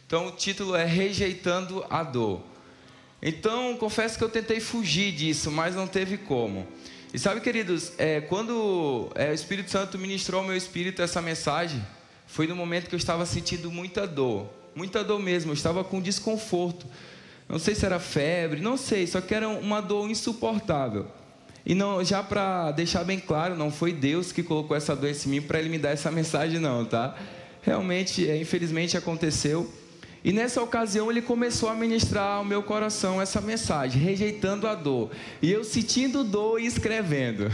Então o título é Rejeitando a Dor. Então confesso que eu tentei fugir disso, mas não teve como. E sabe, queridos, quando o Espírito Santo ministrou ao meu espírito essa mensagem, foi no momento que eu estava sentindo muita dor mesmo, eu estava com desconforto. Não sei se era febre, não sei, só que era uma dor insuportável. E não, já para deixar bem claro, não foi Deus que colocou essa doença em mim para Ele me dar essa mensagem não, tá? Realmente, infelizmente aconteceu. E nessa ocasião Ele começou a ministrar ao meu coração essa mensagem, rejeitando a dor. E eu sentindo dor e escrevendo.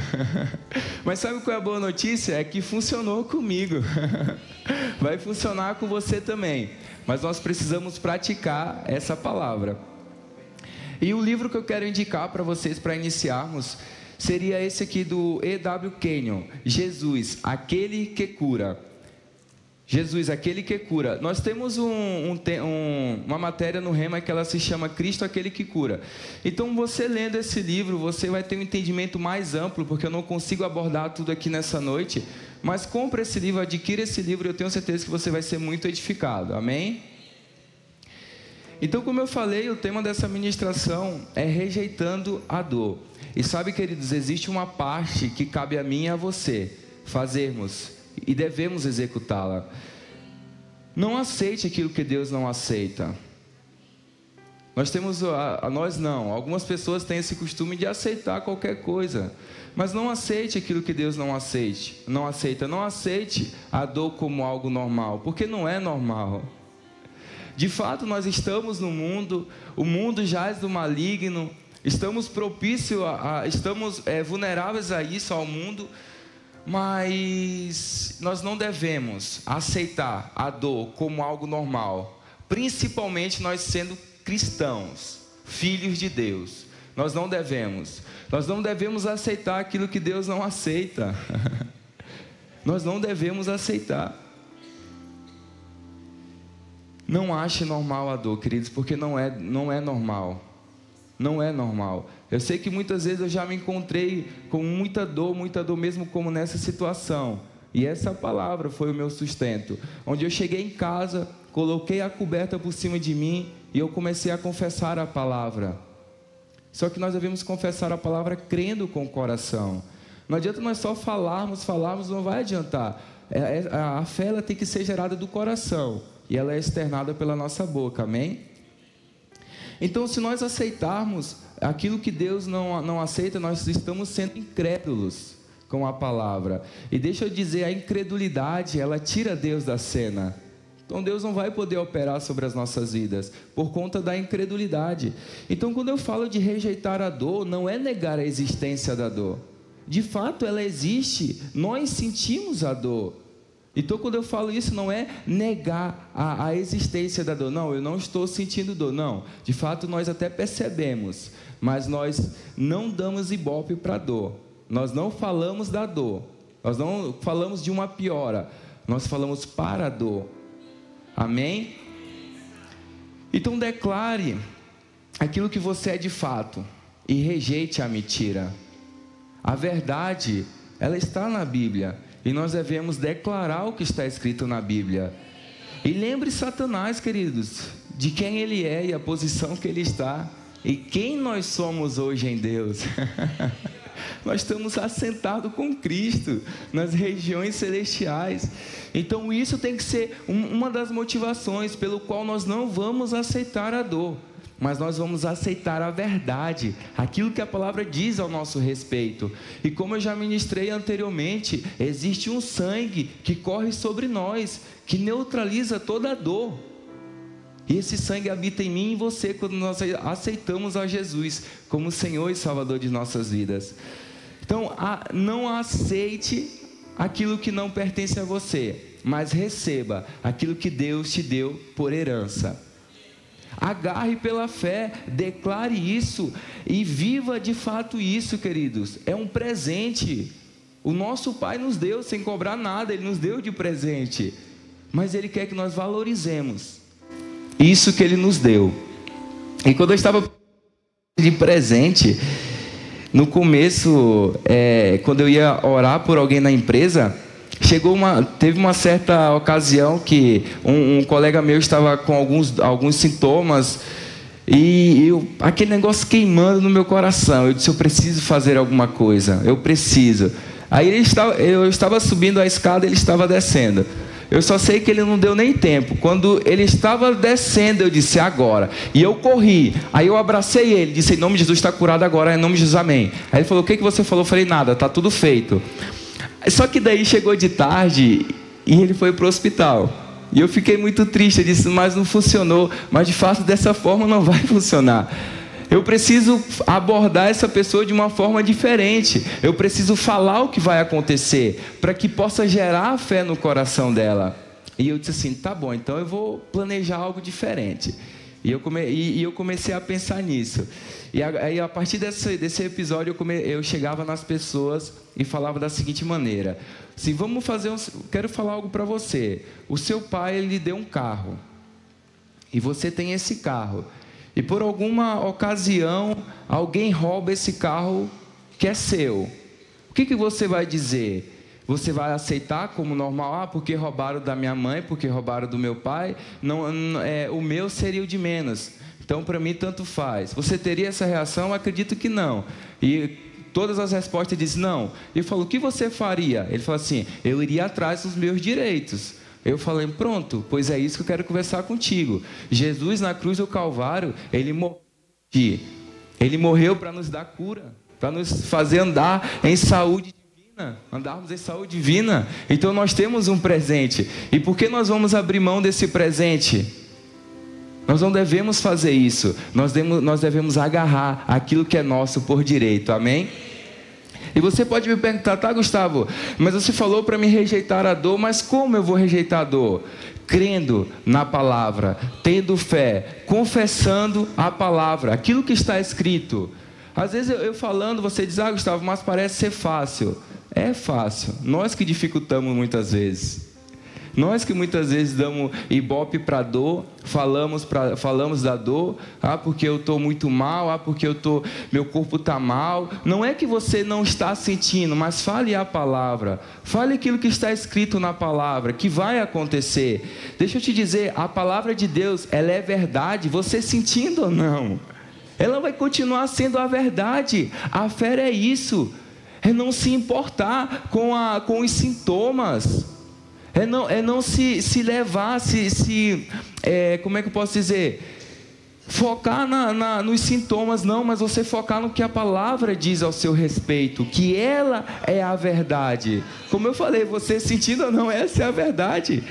Mas sabe qual é a boa notícia? É que funcionou comigo. Vai funcionar com você também. Mas nós precisamos praticar essa palavra. E o livro que eu quero indicar para vocês, para iniciarmos, seria esse aqui do E.W. Kenyon, Jesus, aquele que cura. Jesus, aquele que cura. Nós temos uma matéria no Rema que ela se chama Cristo, aquele que cura. Então você lendo esse livro, você vai ter um entendimento mais amplo, porque eu não consigo abordar tudo aqui nessa noite. Mas compre esse livro, adquira esse livro, eu tenho certeza que você vai ser muito edificado. Amém? Então, como eu falei, o tema dessa ministração é rejeitando a dor. E sabe, queridos, existe uma parte que cabe a mim e a você fazermos e devemos executá-la. Não aceite aquilo que Deus não aceita. Nós não. Algumas pessoas têm esse costume de aceitar qualquer coisa. Mas não aceite aquilo que Deus não aceita. Não aceite a dor como algo normal, porque não é normal. De fato, nós estamos no mundo, o mundo jaz do maligno, estamos propícios, estamos vulneráveis a isso, ao mundo, mas nós não devemos aceitar a dor como algo normal, principalmente nós sendo cristãos, filhos de Deus. Nós não devemos aceitar aquilo que Deus não aceita. Nós não devemos aceitar. Não ache normal a dor, queridos, porque não é normal. Não é normal. Eu sei que muitas vezes eu já me encontrei com muita dor mesmo como nessa situação. E essa palavra foi o meu sustento. Onde eu cheguei em casa, coloquei a coberta por cima de mim e eu comecei a confessar a palavra. Só que nós devemos confessar a palavra crendo com o coração. Não adianta nós só falarmos, não vai adiantar. A fé ela tem que ser gerada do coração. E ela é externada pela nossa boca, amém? Então, se nós aceitarmos aquilo que Deus não aceita, nós estamos sendo incrédulos com a palavra. E deixa eu dizer, a incredulidade, ela tira Deus da cena. Então, Deus não vai poder operar sobre as nossas vidas, por conta da incredulidade. Então, quando eu falo de rejeitar a dor, não é negar a existência da dor. De fato, ela existe, nós sentimos a dor. Então, quando eu falo isso, não é negar a existência da dor. Não, eu não estou sentindo dor. Não, de fato, nós até percebemos. Mas nós não damos ibope para a dor. Nós não falamos da dor. Nós não falamos de uma piora. Nós falamos para a dor. Amém? Então, declare aquilo que você é de fato. E rejeite a mentira. A verdade, ela está na Bíblia. E nós devemos declarar o que está escrito na Bíblia. E lembre Satanás, queridos, de quem ele é e a posição que ele está. E quem nós somos hoje em Deus. Nós estamos assentados com Cristo nas regiões celestiais. Então isso tem que ser uma das motivações pelo qual nós não vamos aceitar a dor. Mas nós vamos aceitar a verdade, aquilo que a palavra diz ao nosso respeito. E como eu já ministrei anteriormente, existe um sangue que corre sobre nós, que neutraliza toda a dor. E esse sangue habita em mim e em você, quando nós aceitamos a Jesus como Senhor e Salvador de nossas vidas. Então, não aceite aquilo que não pertence a você, mas receba aquilo que Deus te deu por herança. Agarre pela fé, declare isso e viva de fato isso, queridos. É um presente. O nosso Pai nos deu sem cobrar nada, Ele nos deu de presente. Mas Ele quer que nós valorizemos isso que Ele nos deu. E quando eu estava de presente, no começo, quando eu ia orar por alguém na empresa, Teve uma certa ocasião que um colega meu estava com alguns sintomas e aquele negócio queimando no meu coração. Eu disse, eu preciso fazer alguma coisa, eu preciso. Aí eu estava subindo a escada, ele estava descendo. Eu só sei que ele não deu nem tempo. Quando ele estava descendo, eu disse, agora. E eu corri. Aí eu abracei ele, disse, em nome de Jesus, está curado agora, em nome de Jesus, amém. Aí ele falou, o que você falou? Eu falei, nada, está tudo feito. Só que daí chegou de tarde e ele foi para o hospital. E eu fiquei muito triste, eu disse, mas não funcionou. Mas de fato dessa forma não vai funcionar. Eu preciso abordar essa pessoa de uma forma diferente. Eu preciso falar o que vai acontecer, para que possa gerar fé no coração dela. E eu disse assim, tá bom, então eu vou planejar algo diferente. E eu comecei a pensar nisso. E aí, a partir desse episódio, eu chegava nas pessoas e falava da seguinte maneira. Assim, quero falar algo para você. O seu pai, ele lhe deu um carro. E você tem esse carro. E por alguma ocasião, alguém rouba esse carro que é seu. O que você vai dizer? Você vai aceitar como normal? Porque roubaram da minha mãe, porque roubaram do meu pai. O meu seria o de menos. Então, para mim, tanto faz. Você teria essa reação? Eu acredito que não. E todas as respostas dizem não. Ele falou, o que você faria? Ele falou assim, eu iria atrás dos meus direitos. Eu falei, pronto, pois é isso que eu quero conversar contigo. Jesus na cruz do Calvário, ele morreu para nos dar cura, para nos fazer andar em saúde divina, andarmos em saúde divina. Então nós temos um presente. E por que nós vamos abrir mão desse presente? Nós não devemos fazer isso. Nós devemos agarrar aquilo que é nosso por direito, amém? E você pode me perguntar, tá, Gustavo, mas você falou para me rejeitar a dor, mas como eu vou rejeitar a dor? Crendo na palavra, tendo fé, confessando a palavra, aquilo que está escrito. Às vezes eu falando, você diz, Gustavo, mas parece ser fácil. É fácil, nós que dificultamos muitas vezes. Nós que muitas vezes damos ibope para a dor, falamos da dor, porque eu estou muito mal, porque meu corpo está mal. Não é que você não está sentindo, mas fale a palavra, fale aquilo que está escrito na palavra, que vai acontecer. Deixa eu te dizer, a palavra de Deus, ela é verdade, você sentindo ou não, ela vai continuar sendo a verdade. A fé é isso, é não se importar com os sintomas. É não se levar, como é que eu posso dizer? Focar nos sintomas, não, mas você focar no que a palavra diz ao seu respeito, que ela é a verdade. Como eu falei, você sentindo ou não, essa é a verdade.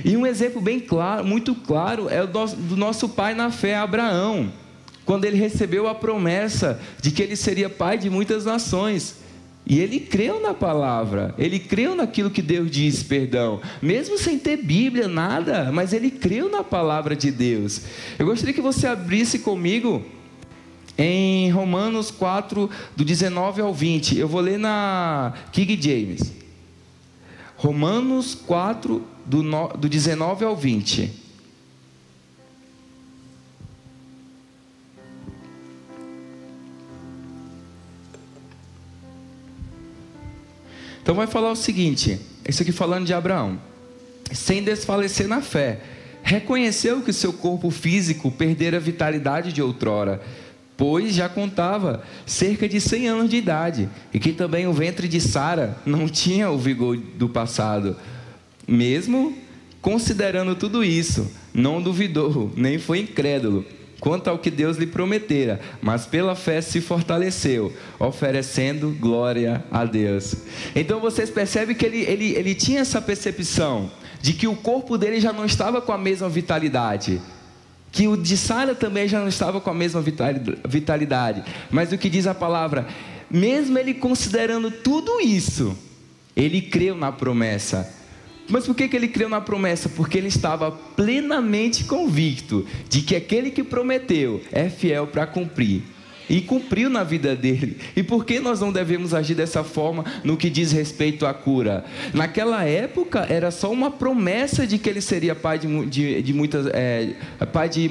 E um exemplo bem claro, muito claro, é do nosso pai na fé, Abraão. Quando ele recebeu a promessa de que ele seria pai de muitas nações. E ele creu na palavra, ele creu naquilo que Deus diz, mesmo sem ter Bíblia, nada, mas ele creu na palavra de Deus. Eu gostaria que você abrisse comigo em Romanos 4, do 19 ao 20, eu vou ler na King James. Romanos 4, do 19 ao 20. Então vai falar o seguinte, isso aqui falando de Abraão. Sem desfalecer na fé, reconheceu que o seu corpo físico perdera a vitalidade de outrora, pois já contava cerca de 100 anos de idade, e que também o ventre de Sara não tinha o vigor do passado. Mesmo considerando tudo isso, não duvidou, nem foi incrédulo quanto ao que Deus lhe prometera, mas pela fé se fortaleceu, oferecendo glória a Deus. Então vocês percebem que ele tinha essa percepção de que o corpo dele já não estava com a mesma vitalidade, que o de Sara também já não estava com a mesma vitalidade, mas o que diz a palavra, mesmo ele considerando tudo isso, ele creu na promessa. Mas por que ele creu na promessa? Porque ele estava plenamente convicto de que aquele que prometeu é fiel para cumprir. E cumpriu na vida dele. E por que nós não devemos agir dessa forma no que diz respeito à cura? Naquela época era só uma promessa de que ele seria pai de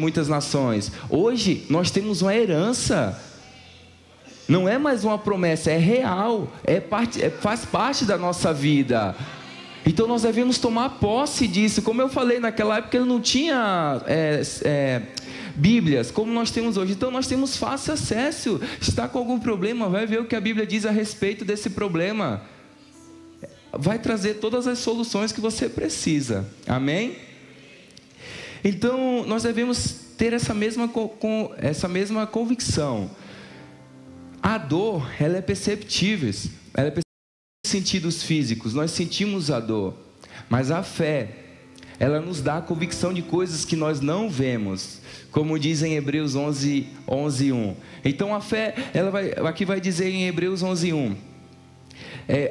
muitas nações. Hoje nós temos uma herança. Não é mais uma promessa, é real, faz parte da nossa vida. Então nós devemos tomar posse disso. Como eu falei, naquela época não tinha Bíblias como nós temos hoje. Então nós temos fácil acesso. Se está com algum problema, vai ver o que a Bíblia diz a respeito desse problema. Vai trazer todas as soluções que você precisa. Amém? Então nós devemos ter essa mesma convicção. A dor, ela é perceptível. Ela é perceptível em sentidos físicos. Nós sentimos a dor. Mas a fé, ela nos dá a convicção de coisas que nós não vemos. Como diz em Hebreus 11:1. Então a fé, aqui vai dizer em Hebreus 11:1.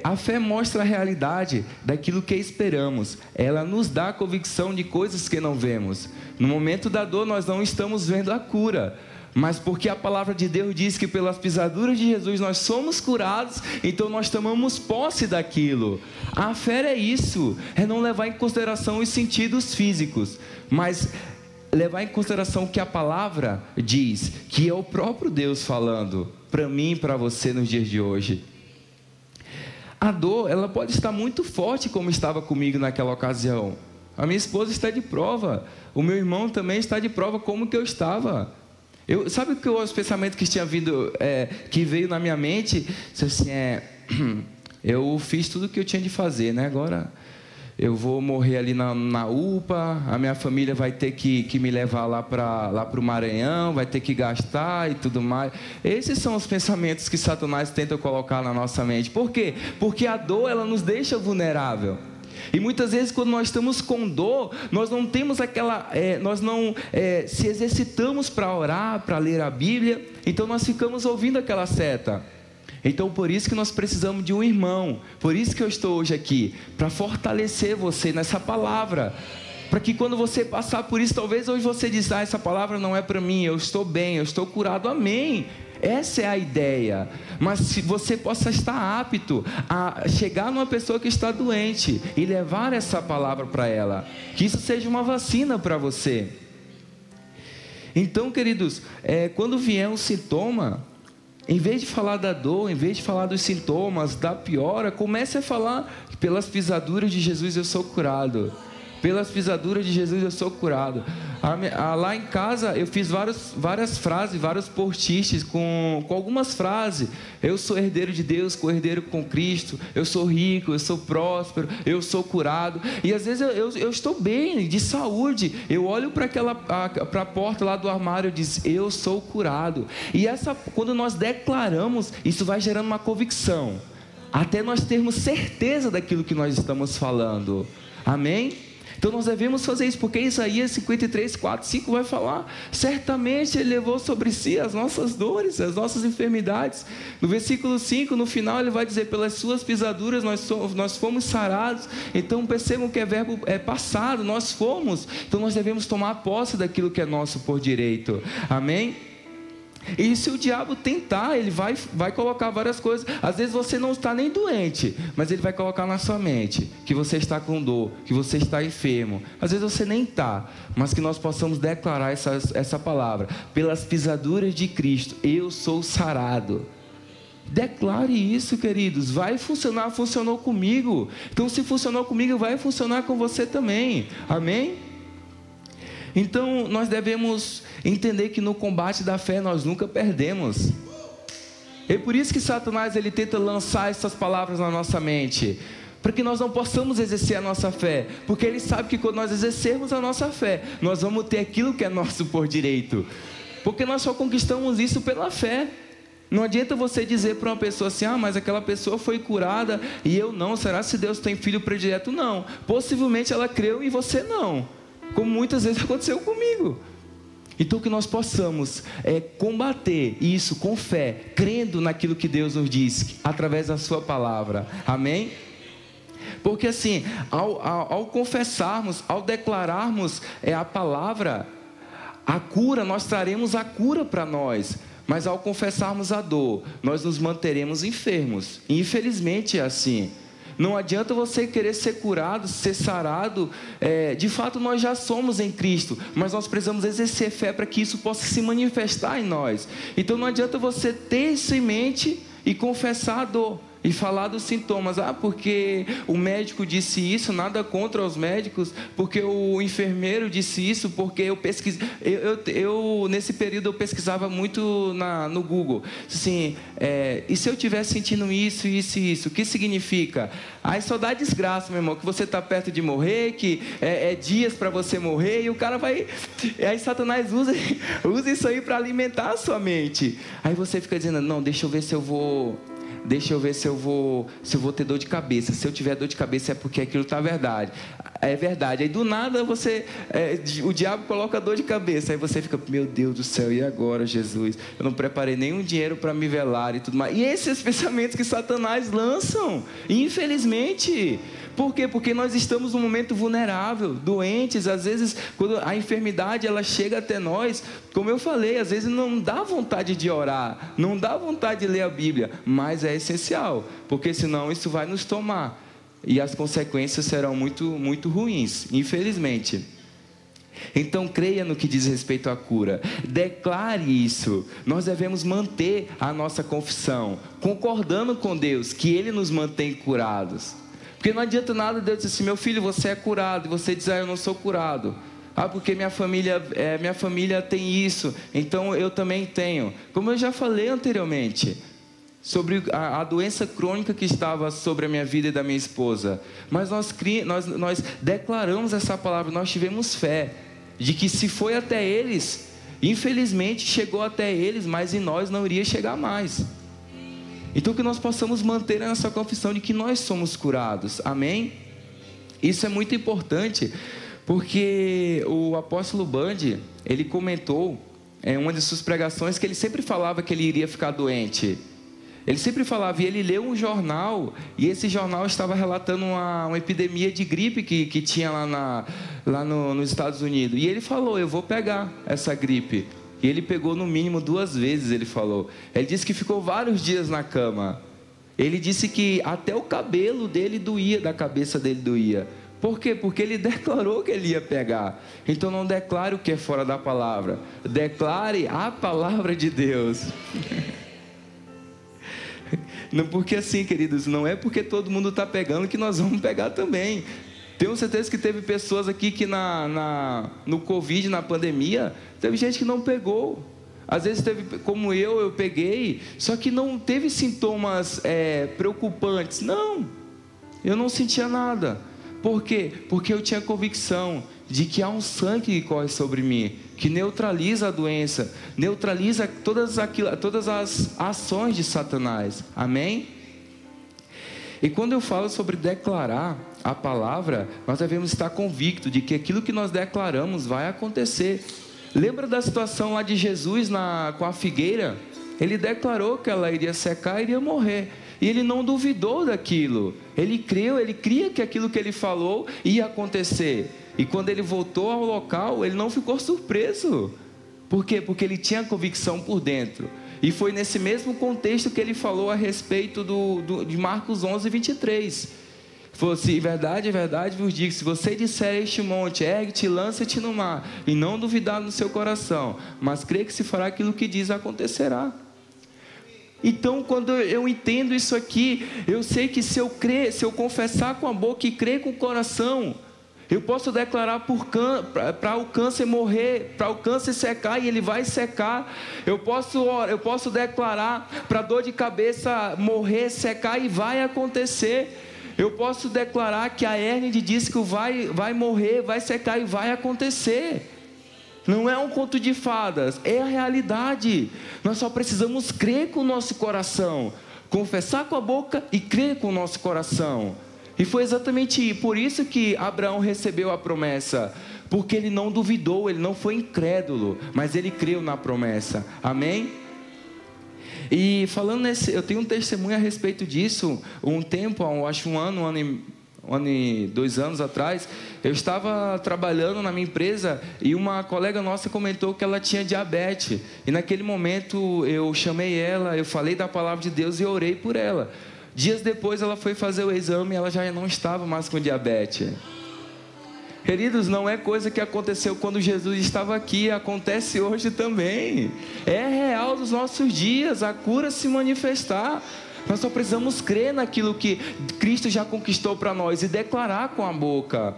A fé mostra a realidade daquilo que esperamos. Ela nos dá a convicção de coisas que não vemos. No momento da dor, nós não estamos vendo a cura. Mas porque a palavra de Deus diz que pelas pisaduras de Jesus nós somos curados, então nós tomamos posse daquilo. A fé é isso, é não levar em consideração os sentidos físicos, mas levar em consideração o que a palavra diz, que é o próprio Deus falando para mim e para você nos dias de hoje. A dor, ela pode estar muito forte como estava comigo naquela ocasião. A minha esposa está de prova, o meu irmão também está de prova como que eu estava. Sabe o que os pensamentos que tinha vindo, que veio na minha mente? Assim, eu fiz tudo o que eu tinha de fazer, né? Agora eu vou morrer ali na UPA, a minha família vai ter que me levar lá para o Maranhão, vai ter que gastar e tudo mais. Esses são os pensamentos que Satanás tenta colocar na nossa mente. Por quê? Porque a dor, ela nos deixa vulnerável. E muitas vezes quando nós estamos com dor, nós não temos nós não se exercitamos para orar, para ler a Bíblia, então nós ficamos ouvindo aquela seta. Então por isso que nós precisamos de um irmão, por isso que eu estou hoje aqui, para fortalecer você nessa palavra, para que quando você passar por isso, talvez hoje você diz, essa palavra não é para mim, eu estou bem, eu estou curado, amém. Essa é a ideia, mas se você possa estar apto a chegar numa pessoa que está doente e levar essa palavra para ela, que isso seja uma vacina para você. Então, queridos, quando vier um sintoma, em vez de falar da dor, em vez de falar dos sintomas, da piora, comece a falar, pelas pisaduras de Jesus eu sou curado. Pelas pisaduras de Jesus eu sou curado. Lá em casa eu fiz várias frases, vários post-its com algumas frases. Eu sou herdeiro de Deus, co-herdeiro com Cristo. Eu sou rico, eu sou próspero, eu sou curado. E às vezes eu estou bem, de saúde. Eu olho para a porta lá do armário e diz, eu sou curado. E quando nós declaramos, isso vai gerando uma convicção. Até nós termos certeza daquilo que nós estamos falando. Amém? Então nós devemos fazer isso, porque Isaías 53, 4, 5 vai falar, certamente Ele levou sobre si as nossas dores, as nossas enfermidades. No versículo 5, no final ele vai dizer, pelas suas pisaduras nós fomos sarados. Então percebam que é verbo passado, nós fomos. Então nós devemos tomar posse daquilo que é nosso por direito. Amém? E se o diabo tentar, ele vai colocar várias coisas. Às vezes você não está nem doente, mas ele vai colocar na sua mente que você está com dor, que você está enfermo. Às vezes você nem está, mas que nós possamos declarar essa palavra. Pelas pisaduras de Cristo, eu sou sarado. Declare isso, queridos. Vai funcionar, funcionou comigo. Então se funcionou comigo, vai funcionar com você também. Amém? Então nós devemos entender que no combate da fé nós nunca perdemos. É por isso que Satanás ele tenta lançar essas palavras na nossa mente, para que nós não possamos exercer a nossa fé, porque ele sabe que quando nós exercermos a nossa fé, nós vamos ter aquilo que é nosso por direito, porque nós só conquistamos isso pela fé. Não adianta você dizer para uma pessoa assim, mas aquela pessoa foi curada e eu não, será se Deus tem filho predileto? Não, possivelmente ela creu e você não, como muitas vezes aconteceu comigo. Então que nós possamos combater isso com fé, crendo naquilo que Deus nos diz, através da sua palavra, amém? Porque assim, ao confessarmos, ao declararmos a palavra, a cura, nós traremos a cura para nós. Mas ao confessarmos a dor, nós nos manteremos enfermos, e infelizmente é assim. Não adianta você querer ser curado, ser sarado. De fato nós já somos em Cristo, mas nós precisamos exercer fé para que isso possa se manifestar em nós. Então não adianta você ter isso em mente e confessar a dor, e falar dos sintomas. Porque o médico disse isso, nada contra os médicos, porque o enfermeiro disse isso, porque eu pesquisei. Nesse período eu pesquisava muito no Google. Assim, e se eu estiver sentindo isso, isso e isso, o que significa? Aí só dá desgraça, meu irmão, que você está perto de morrer, que é dias para você morrer, e o cara vai... Aí Satanás usa isso aí para alimentar a sua mente. Aí você fica dizendo, não, deixa eu ver se eu vou ter dor de cabeça. Se eu tiver dor de cabeça é porque aquilo está verdade. É verdade. Aí do nada o diabo coloca dor de cabeça. Aí você fica, meu Deus do céu, e agora, Jesus? Eu não preparei nenhum dinheiro para me velar e tudo mais. E esses pensamentos que Satanás lançam, infelizmente. Por quê? Porque nós estamos num momento vulnerável, doentes. Às vezes, quando a enfermidade ela chega até nós, como eu falei, às vezes não dá vontade de orar, não dá vontade de ler a Bíblia, mas é essencial, porque senão isso vai nos tomar. E as consequências serão muito, muito ruins, infelizmente. Então creia no que diz respeito à cura, declare isso. Nós devemos manter a nossa confissão, concordando com Deus, que Ele nos mantém curados. Porque não adianta nada Deus dizer assim, meu filho, você é curado, e você diz, eu não sou curado. Porque minha família tem isso, então eu também tenho. Como eu já falei anteriormente, sobre a doença crônica que estava sobre a minha vida e da minha esposa. Mas nós declaramos essa palavra, nós tivemos fé, de que se foi até eles, infelizmente chegou até eles, mas em nós não iria chegar mais. Então que nós possamos manter a nossa confissão de que nós somos curados, amém? Isso é muito importante, porque o apóstolo Bundy, ele comentou em uma de suas pregações que ele sempre falava que ele iria ficar doente. Ele sempre falava, e ele leu um jornal, e esse jornal estava relatando uma epidemia de gripe que tinha lá nos Estados Unidos. E ele falou, eu vou pegar essa gripe. E ele pegou no mínimo 2 vezes, ele falou. Ele disse que ficou vários dias na cama. Ele disse que até o cabelo dele doía, da cabeça dele doía. Por quê? Porque ele declarou que ele ia pegar. Então não declare o que é fora da palavra. Declare a palavra de Deus. Não, porque assim, queridos, não é porque todo mundo está pegando que nós vamos pegar também. Tenho certeza que teve pessoas aqui que no Covid, na pandemia, teve gente que não pegou. Às vezes teve, como eu peguei, só que não teve sintomas preocupantes. Não, eu não sentia nada. Por quê? Porque eu tinha convicção de que há um sangue que corre sobre mim, que neutraliza a doença, neutraliza todas as ações de Satanás. Amém? E quando eu falo sobre declarar a palavra, nós devemos estar convictos de que aquilo que nós declaramos vai acontecer. Lembra da situação lá de Jesus com a figueira? Ele declarou que ela iria secar e iria morrer. E ele não duvidou daquilo. Ele creu, ele cria que aquilo que ele falou ia acontecer. E quando ele voltou ao local, ele não ficou surpreso. Por quê? Porque ele tinha convicção por dentro. E foi nesse mesmo contexto que ele falou a respeito de Marcos 11, 23. Falou assim, verdade, vos digo, se você disser a este monte, ergue-te, lança-te no mar, e não duvidar no seu coração, mas crê que se fará aquilo que diz, acontecerá. Então, quando eu entendo isso aqui, eu sei que se eu confessar com a boca e crer com o coração, eu posso declarar para o câncer morrer, para o câncer secar, e ele vai secar. Eu posso declarar para a dor de cabeça morrer, secar, e vai acontecer. Eu posso declarar que a hérnia de disco vai morrer, vai secar, e vai acontecer. Não é um conto de fadas, é a realidade. Nós só precisamos crer com o nosso coração, confessar com a boca e crer com o nosso coração. E foi exatamente por isso que Abraão recebeu a promessa, porque ele não duvidou, ele não foi incrédulo, mas ele creu na promessa. Amém? E falando eu tenho um testemunho a respeito disso. Um tempo, acho um ano e 2 anos atrás, eu estava trabalhando na minha empresa e uma colega nossa comentou que ela tinha diabetes. E naquele momento eu chamei ela, eu falei da palavra de Deus e orei por ela. Dias depois ela foi fazer o exame e ela já não estava mais com diabetes. Queridos, não é coisa que aconteceu quando Jesus estava aqui, acontece hoje também. É real dos nossos dias, a cura se manifestar. Nós só precisamos crer naquilo que Cristo já conquistou para nós e declarar com a boca.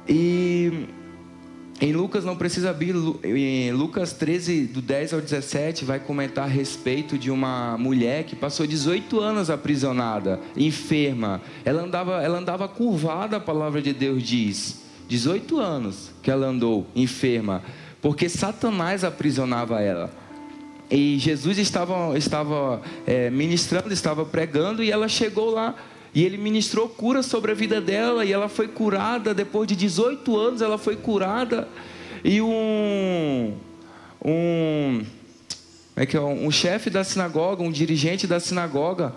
E em Lucas, não precisa abrir, em Lucas 13, do 10 ao 17, vai comentar a respeito de uma mulher que passou 18 anos aprisionada, enferma. Ela andava curvada, a palavra de Deus diz. 18 anos que ela andou enferma, porque Satanás aprisionava ela. E Jesus estava ministrando, estava pregando, e ela chegou lá. E ele ministrou cura sobre a vida dela, e ela foi curada. Depois de 18 anos ela foi curada. E um chefe da sinagoga, um dirigente da sinagoga,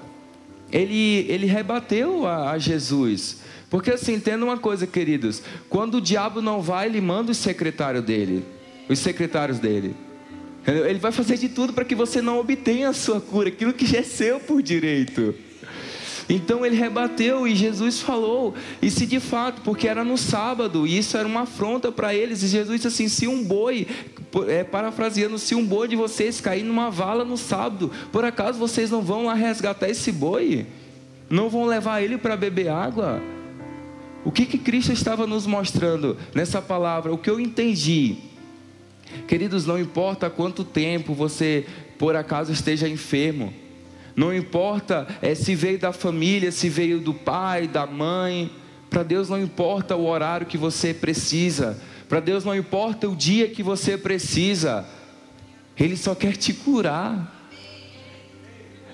ele rebateu a Jesus. Porque assim, entenda uma coisa, queridos, quando o diabo não vai, ele manda os secretários dele. Ele vai fazer de tudo para que você não obtenha a sua cura, aquilo que já é seu por direito. Então ele rebateu, e Jesus falou, e se de fato, porque era no sábado, e isso era uma afronta para eles, e Jesus disse assim: se um boi, parafraseando, se um boi de vocês cair numa vala no sábado, por acaso vocês não vão lá resgatar esse boi? Não vão levar ele para beber água? O que Cristo estava nos mostrando nessa palavra? O que eu entendi, queridos, não importa quanto tempo você por acaso esteja enfermo, não importa se veio da família, se veio do pai, da mãe, para Deus não importa o horário que você precisa, para Deus não importa o dia que você precisa, Ele só quer te curar.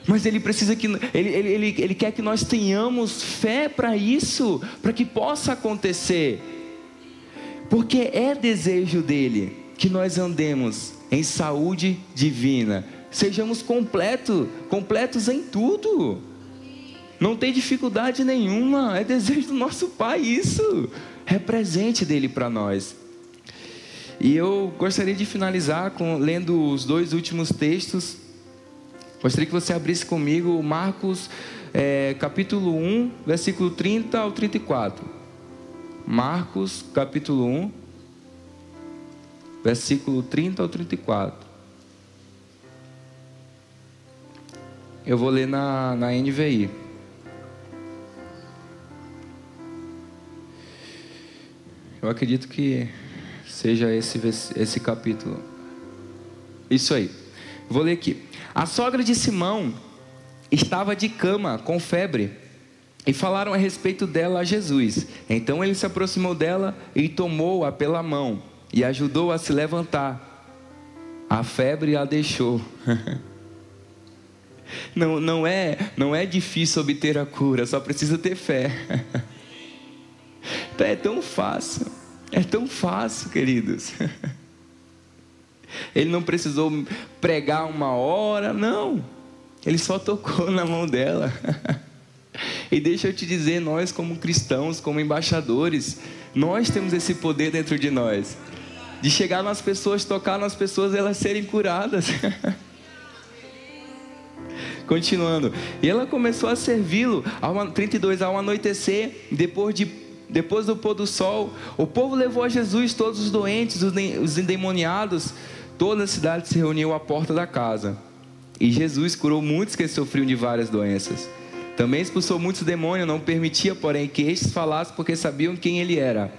Mas Ele precisa que Ele quer que nós tenhamos fé para isso, para que possa acontecer, porque é desejo dEle que nós andemos em saúde divina, sejamos completos em tudo, não tem dificuldade nenhuma, é desejo do nosso Pai isso, é presente dEle para nós. E eu gostaria de finalizar lendo os 2 últimos textos. Gostaria que você abrisse comigo Marcos capítulo 1, versículo 30 ao 34. Marcos capítulo 1, versículo 30 ao 34. Eu vou ler na NVI. Eu acredito que seja esse capítulo. Isso aí. Vou ler aqui. A sogra de Simão estava de cama, com febre, e falaram a respeito dela a Jesus. Então ele se aproximou dela e tomou-a pela mão e ajudou a se levantar. A febre a deixou. Não é difícil obter a cura, só precisa ter fé. É tão fácil, queridos. Ele não precisou pregar 1 hora, não. Ele só tocou na mão dela. E deixa eu te dizer, nós como cristãos, como embaixadores, nós temos esse poder dentro de nós, de chegar nas pessoas, tocar nas pessoas, elas serem curadas. Continuando, e ela começou a servi-lo, 32, ao anoitecer, depois do pôr do sol, o povo levou a Jesus todos os doentes, os endemoniados. Toda a cidade se reuniu à porta da casa, e Jesus curou muitos que sofriam de várias doenças. Também expulsou muitos demônios, não permitia, porém, que estes falassem, porque sabiam quem ele era.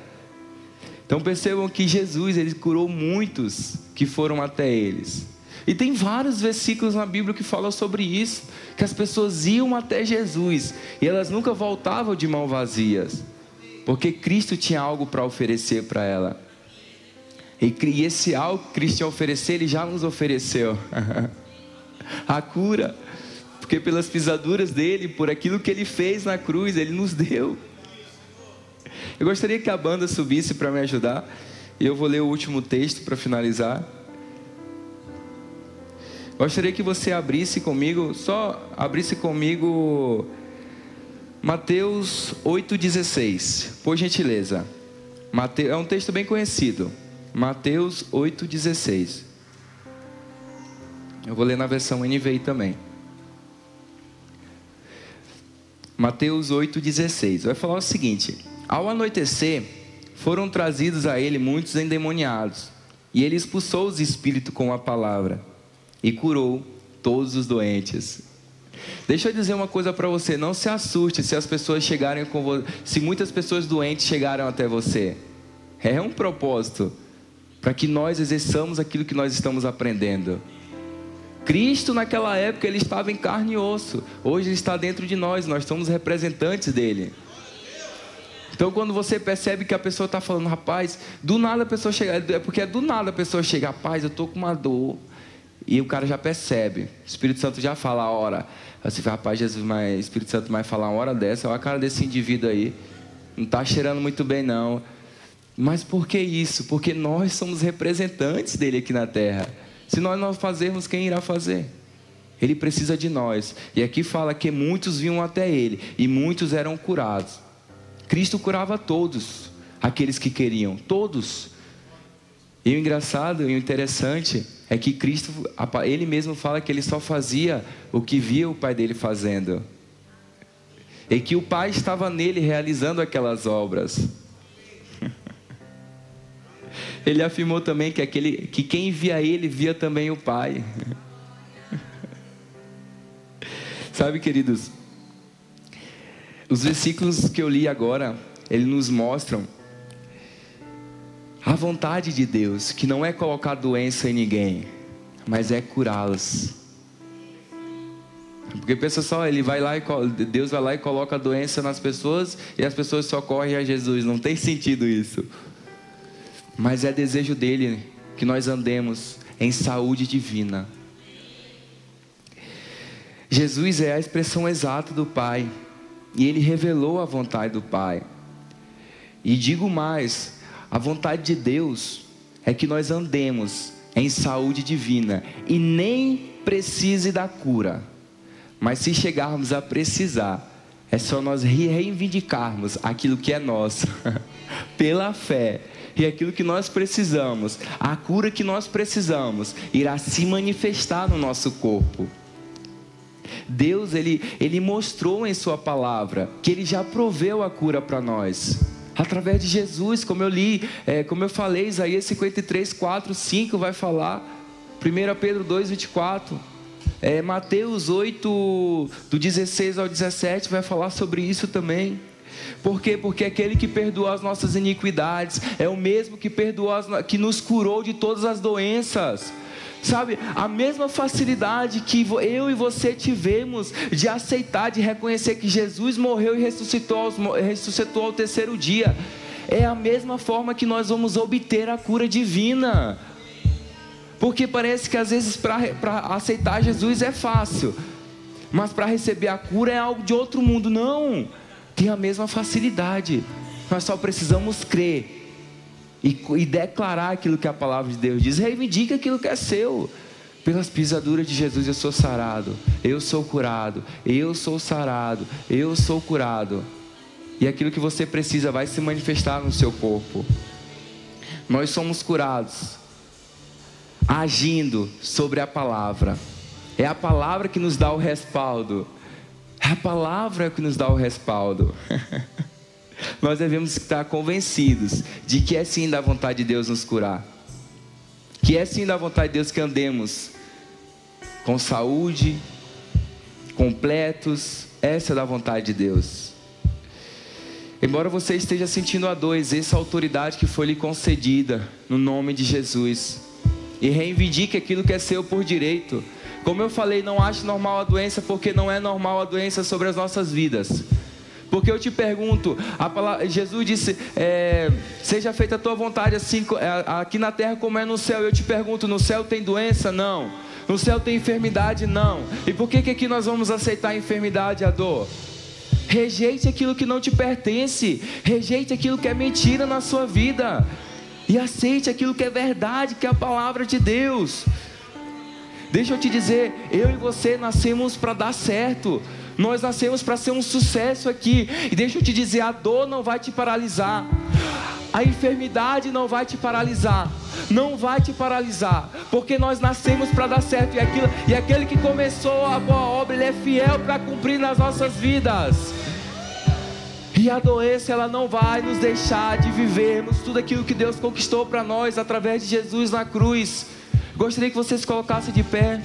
Então percebam que Jesus, ele curou muitos que foram até eles. E tem vários versículos na Bíblia que falam sobre isso, que as pessoas iam até Jesus e elas nunca voltavam de mãos vazias, porque Cristo tinha algo para oferecer para ela. E esse algo que Cristo tinha a oferecer, Ele já nos ofereceu. A cura, porque pelas pisaduras dEle, por aquilo que Ele fez na cruz, Ele nos deu. Eu gostaria que a banda subisse para me ajudar, e eu vou ler o último texto para finalizar. Gostaria que você abrisse comigo Mateus 8,16, por gentileza. É um texto bem conhecido, Mateus 8,16. Eu vou ler na versão NVI também. Mateus 8,16, vai falar o seguinte: ao anoitecer, foram trazidos a ele muitos endemoniados, e ele expulsou os espíritos com a palavra, e curou todos os doentes. Deixa eu dizer uma coisa para você, não se assuste se as pessoas chegarem com você, se muitas pessoas doentes chegaram até você. É um propósito para que nós exerçamos aquilo que nós estamos aprendendo. Cristo naquela época ele estava em carne e osso, hoje ele está dentro de nós somos representantes dele. Então quando você percebe que a pessoa está falando, rapaz, do nada a pessoa chega, é porque do nada a pessoa chega, rapaz, eu estou com uma dor, e o cara já percebe, o Espírito Santo já fala a hora, assim, rapaz, Jesus, mas o Espírito Santo vai falar uma hora dessa, olha a cara desse indivíduo aí, não está cheirando muito bem não. Mas por que isso? Porque nós somos representantes dele aqui na terra. Se nós não fazermos, quem irá fazer? Ele precisa de nós. E aqui fala que muitos vinham até ele e muitos eram curados. Cristo curava todos, aqueles que queriam, todos. E o engraçado e o interessante é que Cristo, ele mesmo fala que ele só fazia o que via o Pai dele fazendo. E que o Pai estava nele realizando aquelas obras. Ele afirmou também que quem via ele, via também o Pai. Sabe, queridos, os versículos que eu li agora, eles nos mostram a vontade de Deus, que não é colocar doença em ninguém, mas é curá-los. Porque pensa só, Deus vai lá e coloca a doença nas pessoas e as pessoas socorrem a Jesus. Não tem sentido isso. Mas é desejo dele que nós andemos em saúde divina. Jesus é a expressão exata do Pai. E ele revelou a vontade do Pai. E digo mais, a vontade de Deus é que nós andemos em saúde divina. E nem precise da cura. Mas se chegarmos a precisar, é só nós reivindicarmos aquilo que é nosso. Pela fé. E aquilo que nós precisamos, a cura que nós precisamos, irá se manifestar no nosso corpo. Deus, Ele mostrou em sua palavra, que Ele já proveu a cura para nós. Através de Jesus, como eu li, como eu falei, Isaías 53, 4, 5 vai falar. 1 Pedro 2, 24. Mateus 8, do 16 ao 17 vai falar sobre isso também. Por quê? Porque aquele que perdoou as nossas iniquidades é o mesmo que que nos curou de todas as doenças. Sabe, a mesma facilidade que eu e você tivemos de aceitar, de reconhecer que Jesus morreu e ressuscitou ao terceiro dia, é a mesma forma que nós vamos obter a cura divina. Porque parece que às vezes para aceitar Jesus é fácil, mas para receber a cura é algo de outro mundo. Não, tem a mesma facilidade. Nós só precisamos crer e declarar aquilo que a palavra de Deus diz. Reivindica aquilo que é seu. Pelas pisaduras de Jesus eu sou sarado, eu sou curado, eu sou sarado, eu sou curado. E aquilo que você precisa vai se manifestar no seu corpo. Nós somos curados agindo sobre a palavra. É a palavra que nos dá o respaldo. É a palavra que nos dá o respaldo. Nós devemos estar convencidos de que é sim da vontade de Deus nos curar. Que é sim da vontade de Deus que andemos com saúde, completos. Essa é da vontade de Deus. Embora você esteja sentindo a dor, exerça a autoridade que foi lhe concedida no nome de Jesus. E reivindique aquilo que é seu por direito. Como eu falei, não ache normal a doença, porque não é normal a doença sobre as nossas vidas. Porque eu te pergunto, Jesus disse, seja feita a tua vontade assim, aqui na terra como é no céu. Eu te pergunto, no céu tem doença? Não. No céu tem enfermidade? Não. E por que aqui nós vamos aceitar a enfermidade e a dor? Rejeite aquilo que não te pertence. Rejeite aquilo que é mentira na sua vida. E aceite aquilo que é verdade, que é a palavra de Deus. Deixa eu te dizer, eu e você nascemos para dar certo. Nós nascemos para ser um sucesso aqui. E deixa eu te dizer, a dor não vai te paralisar. A enfermidade não vai te paralisar. Não vai te paralisar. Porque nós nascemos para dar certo. E aquele que começou a boa obra, ele é fiel para cumprir nas nossas vidas. E a doença, ela não vai nos deixar de vivermos tudo aquilo que Deus conquistou para nós através de Jesus na cruz. Gostaria que você se colocasse de pé.